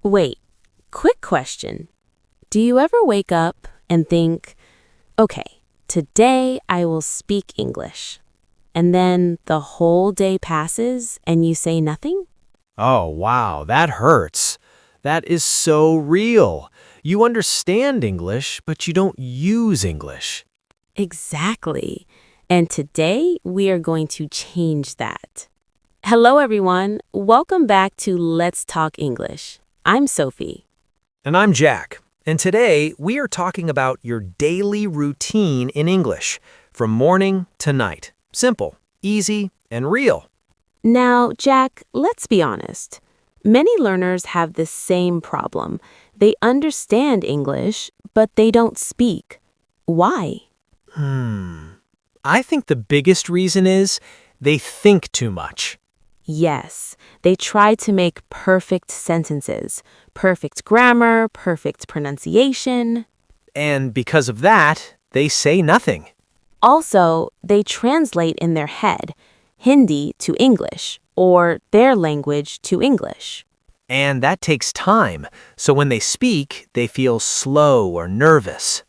Wait, quick question. Do you ever wake up and think, okay, today I will speak English, and then the whole day passes and you say nothing? Oh, wow, that hurts. That is so real. You understand English, but you don't use English. Exactly. And today we are going to change that. Hello, everyone. Welcome back to Let's Talk English. I'm Sophie. And I'm Jack. And today we are talking about your daily routine in English, from morning to night. Simple, easy, and real. Now, Jack, let's be honest. Many learners have the same problem. They understand English, but they don't speak. Why? I think the biggest reason is they think too much. Yes, they try to make perfect sentences, perfect grammar, perfect pronunciation. And because of that, they say nothing. Also, they translate in their head Hindi to English or their language to English. And that takes time, so when they speak, they feel slow or nervous.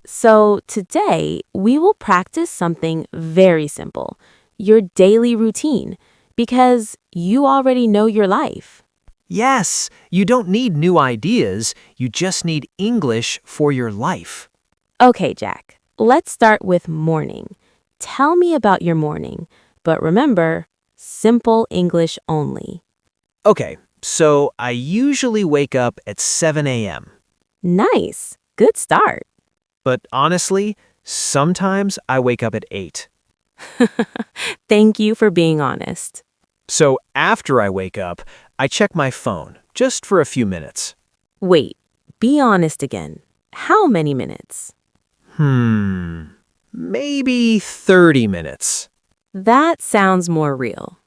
So today, we will practice something very simple, your daily routine, because you already know your life. Yes, you don't need new ideas, you just need English for your life. Okay, Jack, let's start with morning. Tell me about your morning, but remember, simple English only. Okay, so I usually wake up at 7 a.m. Nice, good start. But honestly, sometimes I wake up at 8. Thank you for being honest. So after I wake up, I check my phone, just for a few minutes. Wait, be honest again. How many minutes? Maybe 30 minutes. That sounds more real.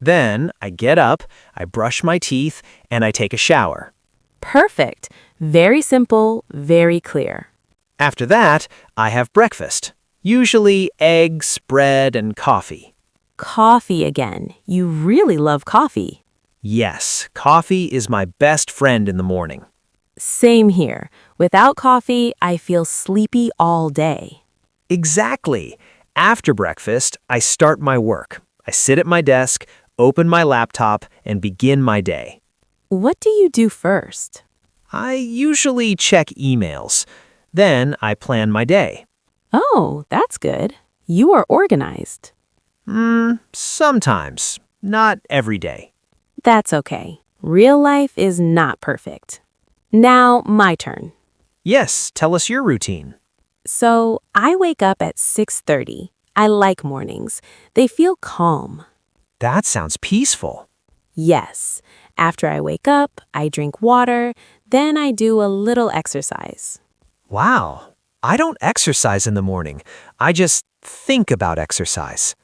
Then I get up, I brush my teeth, and I take a shower. Perfect. Very simple, very clear. After that, I have breakfast. Usually eggs, bread, and coffee. Coffee again. You really love coffee. Yes, coffee is my best friend in the morning. Same here. Without coffee, I feel sleepy all day. Exactly. After breakfast, I start my work. I sit at my desk, open my laptop, and begin my day. What do you do first? I usually check emails. Then I plan my day. Oh, that's good. You are organized. Sometimes. Not every day. That's okay. Real life is not perfect. Now, my turn. Yes, tell us your routine. So, I wake up at 6:30. I like mornings. They feel calm. That sounds peaceful. Yes. After I wake up, I drink water, then I do a little exercise. Wow. I don't exercise in the morning. I just think about exercise.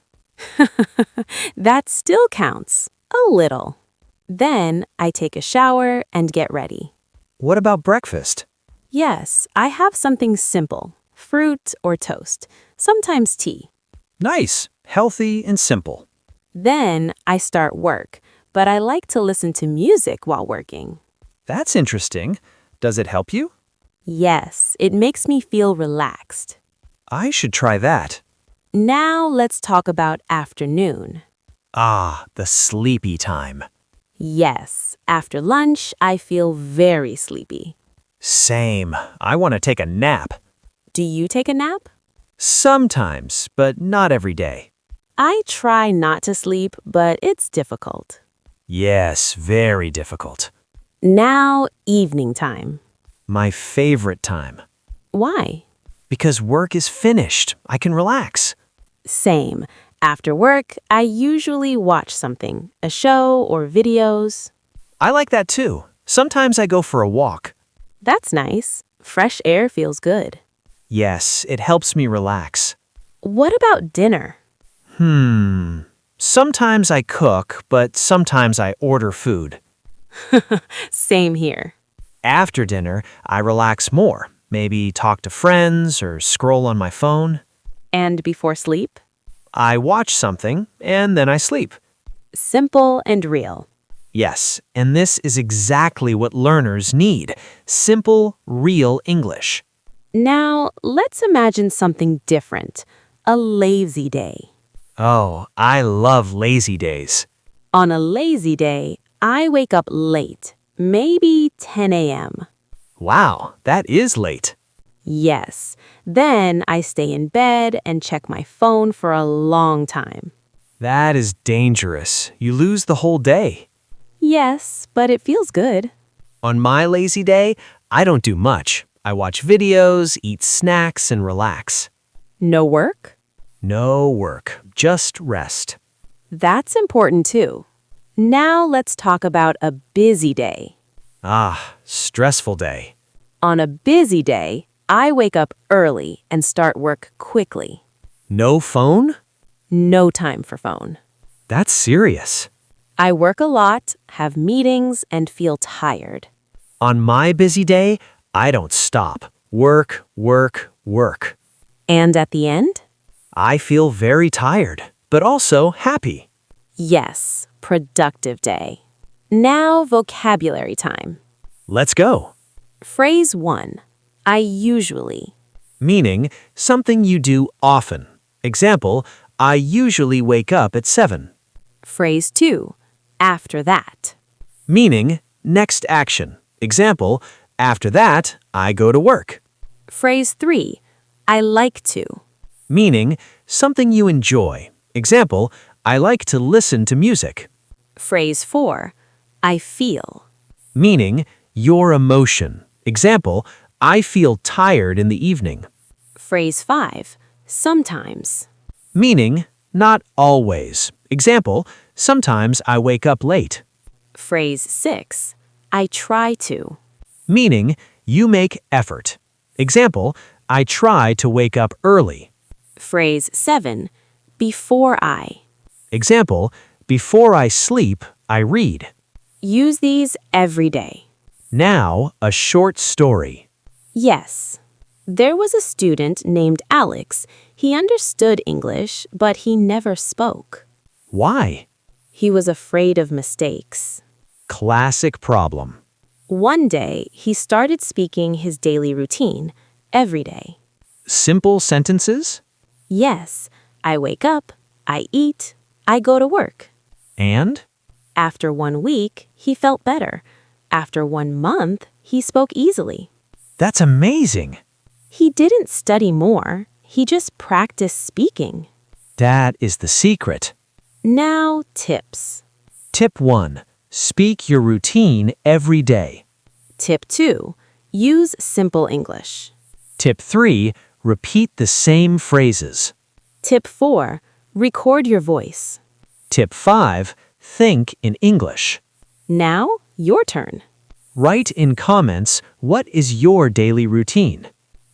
That still counts. A little. Then I take a shower and get ready. What about breakfast? Yes, I have something simple. Fruit or toast. Sometimes tea. Nice, healthy, and simple. Then I start work, but I like to listen to music while working. That's interesting. Does it help you? Yes, it makes me feel relaxed. I should try that. Now let's talk about afternoon. Ah, the sleepy time. Yes, after lunch, I feel very sleepy. Same. I want to take a nap. Do you take a nap? Sometimes, but not every day. I try not to sleep, but it's difficult. Yes, very difficult. Now, evening time. My favorite time. Why? Because work is finished. I can relax. Same. After work, I usually watch something, a show or videos. I like that too. Sometimes I go for a walk. That's nice. Fresh air feels good. Yes, it helps me relax. What about dinner? Sometimes I cook, but sometimes I order food. Same here. After dinner, I relax more. Maybe talk to friends or scroll on my phone. And before sleep? I watch something and then I sleep. Simple and real. Yes, and this is exactly what learners need. Simple, real English. Now, let's imagine something different. A lazy day. Oh, I love lazy days. On a lazy day, I wake up late, maybe 10 a.m. Wow, that is late. Yes. Then I stay in bed and check my phone for a long time. That is dangerous. You lose the whole day. Yes, but it feels good. On my lazy day, I don't do much. I watch videos, eat snacks, and relax. No work? No work, just rest. That's important too. Now let's talk about a busy day. Ah, stressful day. On a busy day, I wake up early and start work quickly. No phone? No time for phone. That's serious. I work a lot, have meetings, and feel tired. On my busy day, I don't stop. Work, work, work. And at the end? I feel very tired, but also happy. Yes, productive day. Now vocabulary time. Let's go. Phrase 1. I usually. Meaning something you do often. Example, I usually wake up at 7. Phrase 2. After that. Meaning next action. Example, after that, I go to work. Phrase 3. I like to. Meaning something you enjoy. Example, I like to listen to music. Phrase 4. I feel. Meaning your emotion. Example, I feel tired in the evening. Phrase 5. Sometimes. Meaning not always. Example, sometimes I wake up late. Phrase 6. I try to. Meaning you make effort. Example, I try to wake up early. Phrase 7. Before I. Example, before I sleep, I read. Use these every day. Now, a short story. Yes. There was a student named Alex. He understood English, but he never spoke. Why? He was afraid of mistakes. Classic problem. One day, he started speaking his daily routine every day. Simple sentences? Yes, I wake up, I eat, I go to work. And? After 1 week, he felt better. After 1 month, he spoke easily. That's amazing. He didn't study more, he just practiced speaking. That is the secret. Now, tips. Tip 1. Speak your routine every day. Tip 2. Use simple English. Tip 3. Repeat the same phrases. Tip 4. Record your voice. Tip 5. Think in English. Now, your turn. Write in comments what is your daily routine.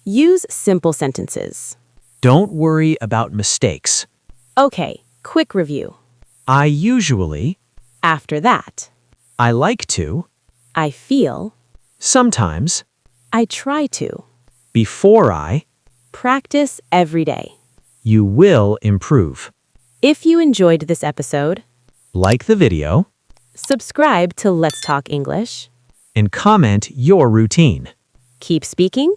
Use simple sentences. Don't worry about mistakes. Okay, quick review. I usually, After that, I like to, I feel, sometimes, I try to. before I, Practice every day. you will improve. If you enjoyed this episode, Like the video subscribe to Let's Talk English. and comment your routine. Keep speaking